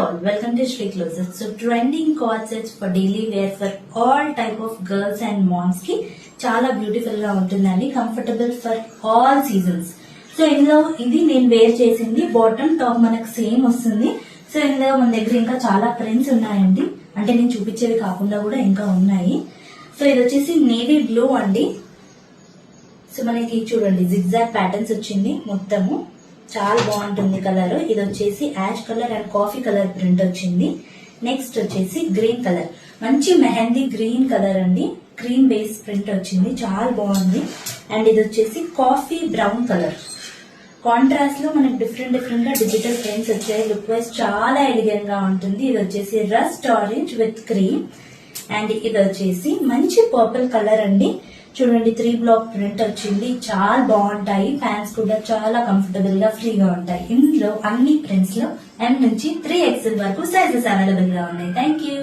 all, welcome to Shri Closets. So trending corsets for daily wear for all type of girls and moms ki చాలా beautiful గా ఉంటుందండి. Comfortable for all seasons. So ఇందులో ఇది నేను wear చేసింది bottom top మనకు same వస్తుంది. So ఇందులో మన దగ్గర ఇంకా చాలా ప్రింట్స్ ఉన్నాయండి, అంటే నేను చూపించేవి కాకుండా కూడా ఇంకా ఉన్నాయి. సో ఇది వచ్చేసి నేవీ బ్లూ అండి. సో మనకి చూడండి జిగ్జాగ్ ప్యాటర్న్స్ వచ్చింది మొత్తము, చాలా బాగుంటుంది కలర్. ఇది వచ్చేసి ash colour and coffee colour print వచ్చింది. నెక్స్ట్ వచ్చేసి గ్రీన్ కలర్, మంచి మెహందీ గ్రీన్ కలర్ అండి, క్రీమ్ బేస్ ప్రింట్ వచ్చింది, చాలా బాగుంది. అండ్ ఇది వచ్చేసి కాఫీ బ్రౌన్ కలర్. కాంట్రాస్ట్ లో మనకి డిఫరెంట్ గా డిజిటల్ ప్రింట్స్ వచ్చాయి. లుక్ వైజ్ చాలా ఎలిగెంట్ గా ఉంటుంది. ఇది వచ్చేసి rust orange with cream. And ఇది వచ్చేసి మంచి పర్పుల్ కలర్ అండి. చూడండి 3 బ్లాక్ ప్రింట్ వచ్చింది, చాలా బాగుంటాయి. ఫ్యాన్స్ కూడా చాలా కంఫర్టబుల్ గా ఫ్రీగా ఉంటాయి. ఇందులో అన్ని ప్రింట్స్ లో M నుంచి 3XL వరకు సైజెస్ అవైలబుల్ గా ఉన్నాయి. Thank you.